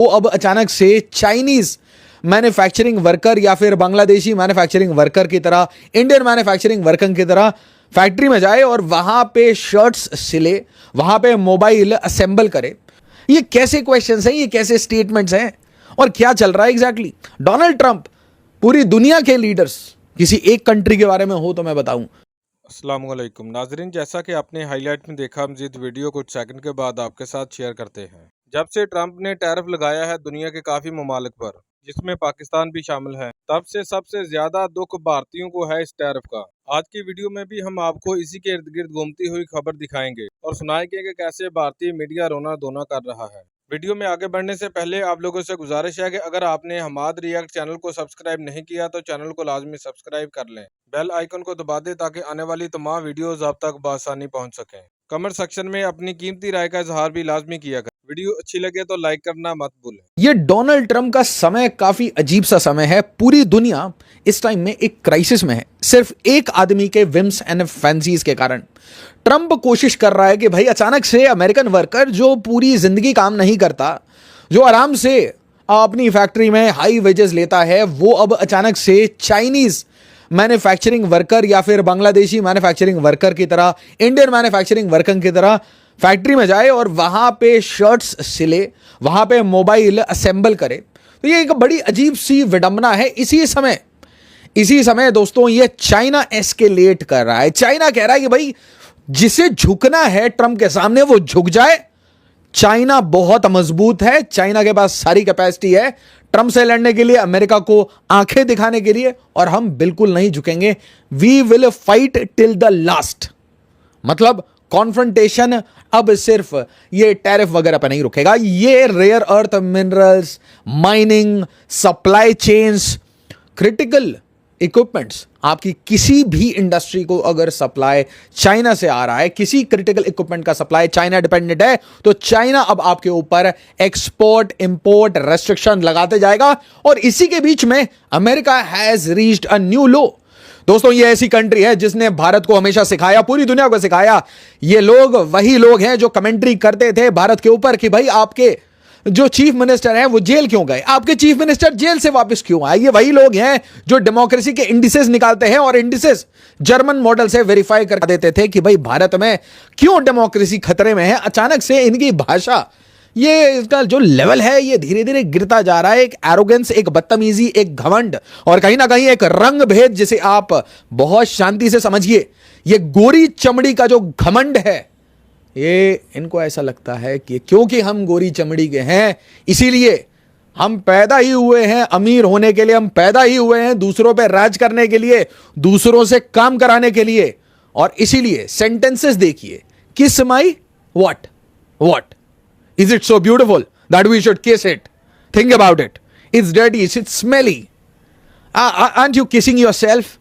वो अब अचानक से चाइनीज मैन्युफैक्चरिंग वर्कर या फिर बांग्लादेशी मैन्युफैक्चरिंग वर्कर की तरह, इंडियन मैन्युफैक्चरिंग वर्कर की तरह फैक्ट्री में जाए और वहां पे शर्ट्स सिले, वहां पे मोबाइल असेंबल करे। ये कैसे क्वेश्चंस हैं, ये कैसे स्टेटमेंट्स हैं और क्या चल रहा है एग्जैक्टली? डोनाल्ड ट्रंप पूरी दुनिया के लीडर्स, किसी एक कंट्री के बारे में हो तो मैं बताऊं। अस्सलाम वालेकुम नाजरीन, जैसा कि आपने हाईलाइट में देखा, मजीद वीडियो कुछ सेकंड के बाद आपके साथ शेयर करते हैं। जब से ट्रंप ने टैरिफ लगाया है दुनिया के काफ़ी ममालिक पर, जिसमें पाकिस्तान भी शामिल है, तब से सबसे ज़्यादा दुख भारतीयों को है इस टैरिफ का। आज की वीडियो में भी हम आपको इसी के इर्द गिर्द घूमती हुई खबर दिखाएंगे और सुनाएंगे कि कैसे भारतीय मीडिया रोना धोना कर रहा है। वीडियो में आगे बढ़ने से पहले आप लोगों से गुजारिश है कि अगर आपने हमाद रिएक्ट चैनल को सब्सक्राइब नहीं किया तो चैनल को लाजमी सब्सक्राइब कर लें, बेल आइकन को दबा दें ताकि आने वाली तमाम वीडियोस आप तक बआसानी पहुंच सकें। कमेंट सेक्शन में अपनी कीमती राय का इजहार भी लाजमी किया करें। वीडियो अच्छी लगे तो लाइक करना मत भूलें। ये डोनाल्ड ट्रंप का समय काफी अजीब सा समय है। पूरी दुनिया इस टाइम में एक क्राइसिस में है, सिर्फ एक आदमी के विम्स एंड फैंसीज के कारण। ट्रंप कोशिश कर रहा है कि भाई अचानक से अमेरिकन वर्कर जो पूरी जिंदगी काम नहीं करता, जो आराम से अपनी फैक्ट्री में हाई वेजेस लेता है, वो अब अचानक से चाइनीज मैन्युफैक्चरिंग वर्कर या फिर बांग्लादेशी मैन्युफैक्चरिंग वर्कर की तरह, इंडियन मैन्युफैक्चरिंग वर्कर की तरह फैक्ट्री में जाए और वहां पे शर्ट्स सिले, वहां पे मोबाइल असेंबल करे। तो ये एक बड़ी अजीब सी विडंबना है। इसी समय दोस्तों ये चाइना एस्केलेट कर रहा है। चाइना कह रहा है कि भाई जिसे झुकना है ट्रंप के सामने वो झुक जाए। चाइना बहुत मजबूत है, चाइना के पास सारी कैपेसिटी है ट्रंप से लड़ने के लिए, अमेरिका को आंखें दिखाने के लिए, और हम बिल्कुल नहीं झुकेंगे। We will fight till the last. मतलब कॉन्फ्रंटेशन अब सिर्फ ये टैरिफ वगैरह पर नहीं रुकेगा। ये rare earth minerals, mining, supply chains, critical equipments, आपकी किसी भी इंडस्ट्री को अगर सप्लाई चाइना से आ रहा है, किसी क्रिटिकल इक्विपमेंट का सप्लाई चाइना डिपेंडेंट है, तो चाइना अब आपके ऊपर एक्सपोर्ट इंपोर्ट रेस्ट्रिक्शन लगाते जाएगा। और इसी के बीच में America has reached a new low. दोस्तों ये ऐसी कंट्री है जिसने भारत को हमेशा सिखाया, पूरी दुनिया को सिखाया। ये लोग वही लोग हैं जो कमेंट्री करते थे भारत के ऊपर कि भाई आपके जो चीफ मिनिस्टर हैं वो जेल क्यों गए, आपके चीफ मिनिस्टर जेल से वापस क्यों आए। ये वही लोग हैं जो डेमोक्रेसी के इंडिसेस निकालते हैं और इंडिसेस जर्मन मॉडल से वेरीफाई कर देते थे कि भाई भारत में क्यों डेमोक्रेसी खतरे में है। अचानक से इनकी भाषा, ये इसका जो लेवल है ये धीरे धीरे गिरता जा रहा है। एक एरोगेंस, एक बदतमीजी, एक घमंड और कहीं ना कहीं एक रंग भेद जिसे आप बहुत शांति से समझिए। ये गोरी चमड़ी का जो घमंड है, ये इनको ऐसा लगता है कि क्योंकि हम गोरी चमड़ी के हैं इसीलिए हम पैदा ही हुए हैं अमीर होने के लिए, हम पैदा ही हुए हैं दूसरों पे राज करने के लिए, दूसरों से काम कराने के लिए। और इसीलिए सेंटेंसेस देखिए, किस माई what is it so beautiful that we should kiss it? Think about it. It's dirty, it's smelly. Aren't you kissing yourself?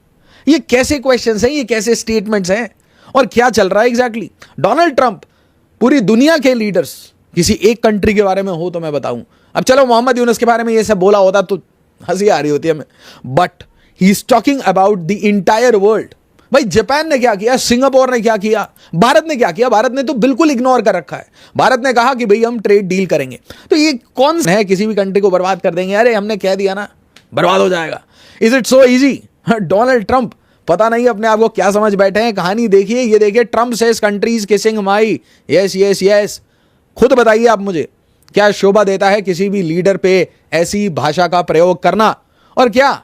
ये कैसे क्वेश्चंस हैं, ये कैसे स्टेटमेंट्स हैं और क्या चल रहा है एग्जैक्टली? डोनाल्ड ट्रंप पूरी दुनिया के लीडर्स, किसी एक कंट्री के बारे में हो तो मैं बताऊं। अब चलो मोहम्मद यूनुस के बारे में ये सब बोला होता तो हंसी आ रही होती है हमें, but he is talking about the entire world. भाई जापान ने क्या किया, सिंगापुर ने क्या किया, भारत ने क्या किया? भारत ने तो बिल्कुल इग्नोर कर रखा है। भारत ने कहा कि भाई हम ट्रेड डील करेंगे। तो ये कौन है किसी भी कंट्री को बर्बाद कर देंगे? अरे हमने कह दिया ना, बर्बाद हो जाएगा। Is it so easy? Donald Trump पता नहीं अपने आप को क्या समझ बैठे हैं। कहानी देखिए, ये देखिए, ट्रंप सेज कंट्रीज किसिंग माई। यस यस यस, खुद बताइए आप मुझे, क्या शोभा देता है किसी भी लीडर पे ऐसी भाषा का प्रयोग करना? और क्या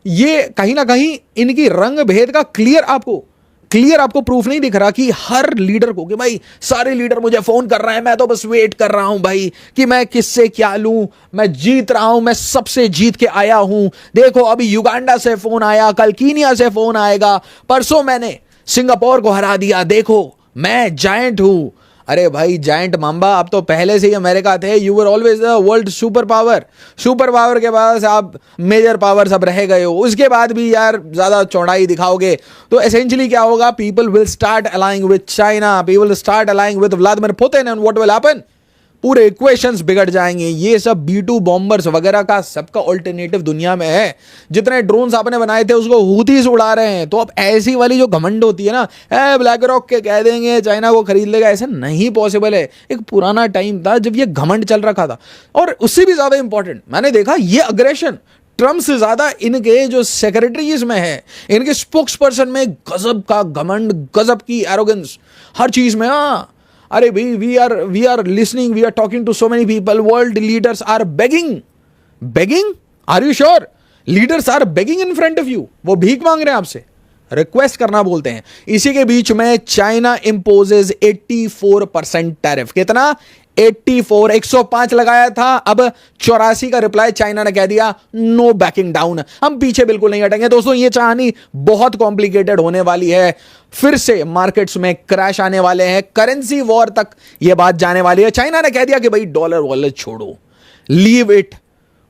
ये कहीं ना कहीं इनकी रंग भेद का क्लियर आपको प्रूफ नहीं दिख रहा कि हर लीडर को, कि भाई सारे लीडर मुझे फोन कर रहे हैं, मैं तो बस वेट कर रहा हूं भाई कि मैं किससे क्या लूं, मैं जीत रहा हूं, मैं सबसे जीत के आया हूं। देखो अभी युगांडा से फोन आया, कल कीनिया से फोन आएगा, परसों मैंने सिंगापुर को हरा दिया, देखो मैं जायंट हूं। अरे भाई जायंट मांबा, आप तो पहले से ही अमेरिका थे। You were always the world super power के बाद आप मेजर पावर सब रह गए हो। उसके बाद भी यार ज्यादा चौड़ाई दिखाओगे तो एसेंशियली क्या होगा? People will start aligning with China, people will start aligning with Vladimir Putin, and what will happen? पूरे इक्वेशंस बिगड़ जाएंगे। ये सब B2 बॉम्बर्स वगैरह का सबका ऑल्टरनेटिव दुनिया में है। जितने ड्रोन्स आपने बनाए थे उसको हूथीज उड़ा रहे हैं। तो अब ऐसी वाली जो घमंड होती है ना, ब्लैक रॉक के कह देंगे चाइना को खरीद लेगा, ऐसा नहीं पॉसिबल है। एक पुराना टाइम था जब ये घमंड चल रखा था। और उससे भी ज्यादा इंपॉर्टेंट मैंने देखा, ये अग्रेशन ट्रम्प से ज्यादा इनके जो सेक्रेटरीज में है, इनके स्पोक्स पर्सन में गजब का घमंड, गजब की एरोगेंस हर चीज में। हाँ, अरे भाई, we are listening, we are talking to so many people, world leaders are begging, are you sure? Leaders are begging in front of you, वो भीख मांग रहे हैं आपसे, रिक्वेस्ट करना बोलते हैं। इसी के बीच में चाइना इंपोजेज 84% टैरिफ। कितना? 84, 105 लगाया था, अब 84 का रिप्लाई चाइना ने कह दिया नो बैकिंग डाउन, हम पीछे बिल्कुल नहीं हटेंगे। दोस्तों, ये कहानी बहुत कॉम्प्लिकेटेड होने वाली है। फिर से मार्केट्स में क्रैश आने वाले हैं, करेंसी वॉर तक ये बात जाने वाली है। चाइना ने कह दिया कि भाई डॉलर वॉलर छोड़ो, लीव इट,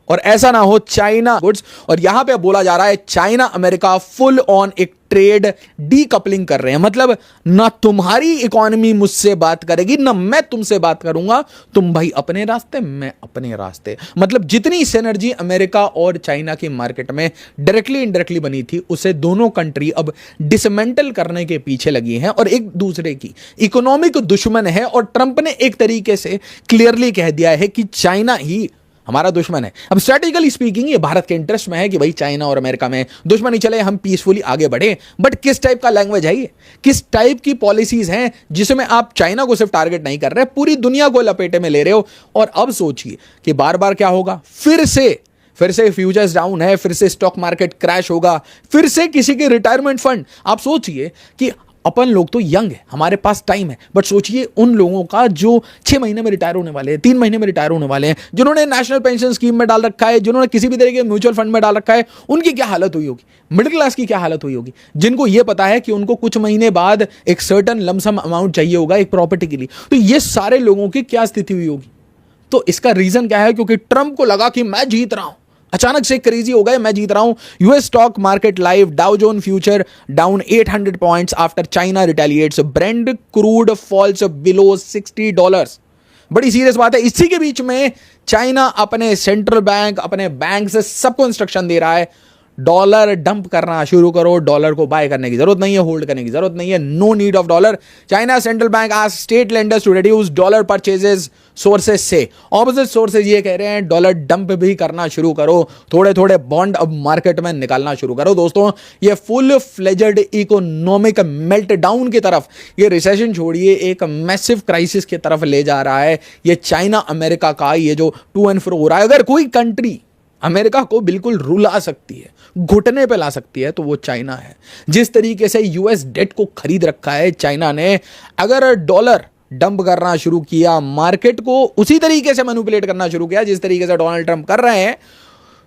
और ऐसा ना हो चाइना गुड्स। और यहां पे बोला जा रहा है चाइना अमेरिका फुल ऑन एक ट्रेड डीकपलिंग कर रहे हैं। मतलब ना तुम्हारी इकोनॉमी मुझसे बात करेगी, ना मैं तुमसे बात करूंगा, तुम भाई अपने रास्ते, मैं अपने रास्ते। मतलब जितनी सिनर्जी अमेरिका और चाइना की मार्केट में डायरेक्टली इनडायरेक्टली बनी थी, उसे दोनों कंट्री अब डिसमेंटल करने के पीछे लगी हैं और एक दूसरे की इकोनॉमिक दुश्मन है। और ट्रंप ने एक तरीके से क्लियरली कह दिया है कि चाइना ही हमारा दुश्मन है। अब स्ट्रेटेजिकली स्पीकिंग ये भारत के इंटरेस्ट में है कि भाई चाइना और अमेरिका में दुश्मनी चले, हम पीसफुली आगे बढ़े। बट किस टाइप का लैंग्वेज है ये, किस टाइप की पॉलिसीज हैं जिसमें आप चाइना को सिर्फ टारगेट नहीं कर रहे, पूरी दुनिया को लपेटे में ले रहे हो। और अब सोचिए कि बार बार क्या होगा, फिर से फ्यूचर्स डाउन है, फिर से स्टॉक मार्केट क्रैश होगा, फिर से किसी के रिटायरमेंट फंड। आप सोचिए कि अपन लोग तो यंग है, हमारे पास टाइम है, बट सोचिए उन लोगों का जो 6 महीने में रिटायर होने वाले हैं, 3 महीने में रिटायर होने वाले हैं, जिन्होंने नेशनल पेंशन स्कीम में डाल रखा है, जिन्होंने किसी भी तरह के म्यूचुअल फंड में डाल रखा है, उनकी क्या हालत हुई होगी, मिडिल क्लास की क्या हालत हुई होगी, जिनको ये पता है कि उनको कुछ महीने बाद एक सर्टन लमसम अमाउंट चाहिए होगा एक प्रॉपर्टी के लिए। तो ये सारे लोगों की क्या स्थिति हुई होगी। तो इसका रीजन क्या है, क्योंकि ट्रंप को लगा कि मैं जीत रहा हूं, अचानक से क्रेजी हो गए, मैं जीत रहा हूं। यूएस स्टॉक मार्केट लाइव, डाउ zone future down 800 points after China रिटेलिएट्स, Brent crude falls below $60। बड़ी सीरियस बात है। इसी के बीच में चाइना अपने सेंट्रल बैंक, अपने बैंक से सबको इंस्ट्रक्शन दे रहा है, डॉलर डंप करना शुरू करो, डॉलर को बाय करने की जरूरत नहीं है, होल्ड करने की जरूरत नहीं है, no need of dollar. China central bank asked state lenders to reduce dollar purchases, sources से। ऑपोजिट सोर्सेज ये कह रहे हैं डॉलर डंप भी करना शुरू करो, थोड़े थोड़े बॉन्ड अब मार्केट में निकालना शुरू करो। दोस्तों, ये फुल फ्लेजेड इकोनॉमिक मेल्टडाउन की तरफ, ये रिसेशन छोड़िए एक मैसिव क्राइसिस की तरफ ले जा रहा है। ये चाइना अमेरिका का ये जो टू एंड फ्रो हो रहा है, अगर कोई कंट्री अमेरिका को बिल्कुल रुला सकती है, घुटने पे ला सकती है, तो वो चाइना है। जिस तरीके से यूएस डेट को खरीद रखा है चाइना ने, अगर डॉलर डंप करना शुरू किया, मार्केट को उसी तरीके से मैनिपुलेट करना शुरू किया जिस तरीके से डोनाल्ड ट्रंप कर रहे हैं,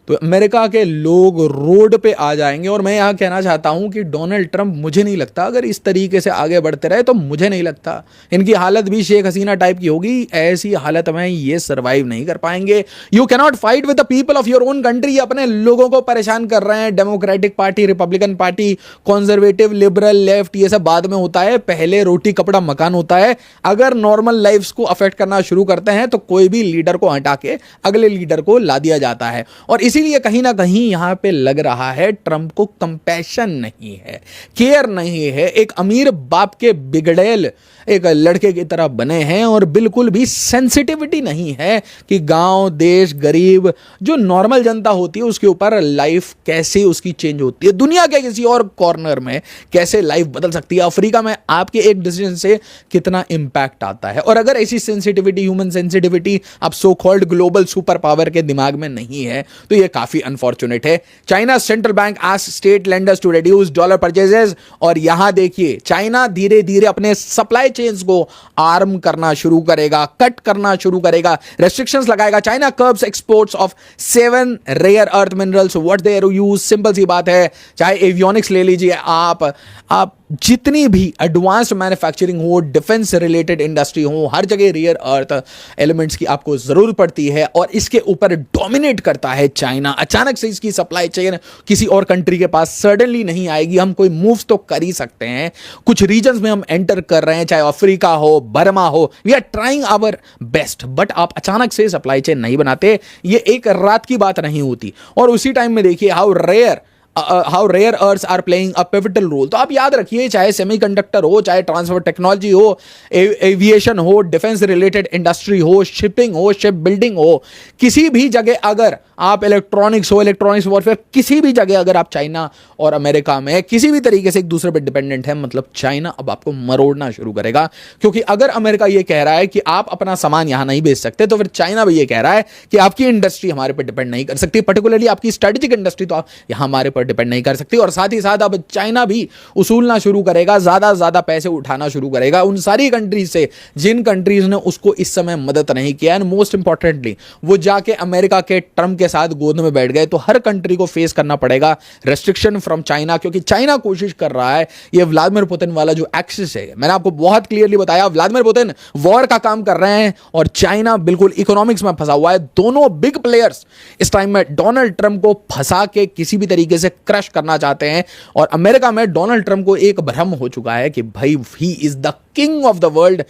तो अमेरिका के लोग रोड पे आ जाएंगे। और मैं यहां कहना चाहता हूं कि डोनाल्ड ट्रंप, मुझे नहीं लगता अगर इस तरीके से आगे बढ़ते रहे, तो मुझे नहीं लगता इनकी हालत भी शेख हसीना टाइप की होगी। ऐसी हालत में ये सर्वाइव नहीं कर पाएंगे। You can not fight with the people of your own country. अपने लोगों को परेशान कर रहे हैं। Democratic party, Republican party, conservative, liberal, left, ये सब बाद में होता है, पहले रोटी कपड़ा मकान होता है। अगर नॉर्मल लाइफ्स को अफेक्ट करना शुरू करते हैं तो कोई भी लीडर को हटा के अगले लीडर को ला दिया जाता है। और इसीलिए कहीं ना कहीं यहां पे लग रहा है ट्रंप को कंपैशन नहीं है, केयर नहीं है। एक अमीर बाप के बिगड़ेल एक लड़के की तरह बने हैं और बिल्कुल भी सेंसिटिविटी नहीं है कि गांव, देश, गरीब, जो नॉर्मल जनता होती है उसके ऊपर लाइफ कैसे उसकी चेंज होती है, दुनिया के किसी और कॉर्नर में कैसे लाइफ बदल सकती है, अफ्रीका में आपके एक डिसीजन से कितना इंपैक्ट आता है। और अगर ऐसी सेंसिटिविटी, ह्यूमन सेंसिटिविटी आप so called global super power के दिमाग में नहीं है, तो यह काफी अनफॉर्चुनेट है। China central bank asked state lenders to reduce dollar purchases. और यहां देखिए चाइना धीरे धीरे अपने सप्लाई चेन्स को आर्म करना शुरू करेगा, कट करना शुरू करेगा, रेस्ट्रिक्शंस लगाएगा। China curbs exports of 7 rare earth minerals, what there use. Simple सी बात है, चाहे एवियोनिक्स ले लीजिए आप जितनी भी एडवांस्ड मैन्युफैक्चरिंग हो, डिफेंस रिलेटेड इंडस्ट्री हो, हर जगह रेयर अर्थ एलिमेंट्स की आपको जरूरत पड़ती है और इसके ऊपर डोमिनेट करता है चाइना। अचानक से इसकी सप्लाई चेन किसी और कंट्री के पास सडनली नहीं आएगी। हम कोई मूव्स तो कर ही सकते हैं, कुछ रीजन्स में हम एंटर कर रहे हैं, चाहे अफ्रीका हो, बर्मा हो, we are trying our best, but आप अचानक से सप्लाई चेन नहीं बनाते, ये एक रात की बात नहीं होती। और उसी टाइम में देखिए how rare earth are playing a pivotal role. तो आप याद रखिए, चाहे सेमीकंडक्टर हो, चाहे ट्रांसफर टेक्नोलॉजी हो, एविएशन हो, डिफेंस रिलेटेड इंडस्ट्री हो, शिपिंग हो, शिप बिल्डिंग हो, किसी भी जगह अगर आप इलेक्ट्रॉनिक्स वॉरफेयर, किसी भी जगह अगर आप चाइना और अमेरिका में किसी भी तरीके से एक दूसरे पर डिपेंडेंट है, मतलब चाइना अब आपको मरोड़ना शुरू करेगा। क्योंकि अगर अमेरिका ये कह रहा है कि आप अपना सामान यहां नहीं बेच सकते, तो फिर चाइना भी ये कह रहा है कि आपकी इंडस्ट्री हमारे पर डिपेंड नहीं कर सकती, पर्टिकुलरली आपकी स्ट्रेटेजिक इंडस्ट्री तो यहां हमारे पर डिपेंड नहीं कर सकती। और साथ ही साथ अब चाइना भी उसूलना शुरू करेगा, ज्यादा पैसे उठाना शुरू करेगा उन सारी कंट्रीज से जिन कंट्रीज ने उसको इस समय मदद नहीं किया। एंड मोस्ट इंपॉर्टेंटली वो जाके अमेरिका के ट्रम्प के साथ गोद में बैठ गए। तो हर कंट्री को फेस करना पड़ेगा रेस्ट्रिक्शन फ्रॉम चाइना, क्योंकि चाइना कोशिश कर रहा है, ये व्लादिमीर पुतिन वाला जो एक्सिस है, मैंने आपको बहुत क्लियरली बताया, व्लादिमीर पुतिन वॉर का काम कर रहे हैं और चाइना बिल्कुल इकोनॉमिक्स में फंसा हुआ है। दोनों बिग प्लेयर्स इस टाइम में डोनाल्ड ट्रंप को फंसा के किसी भी तरीके से क्रश करना चाहते हैं। और अमेरिका में डोनाल्ड ट्रंप को एक भ्रम हो चुका है कि भाई he is the king of the world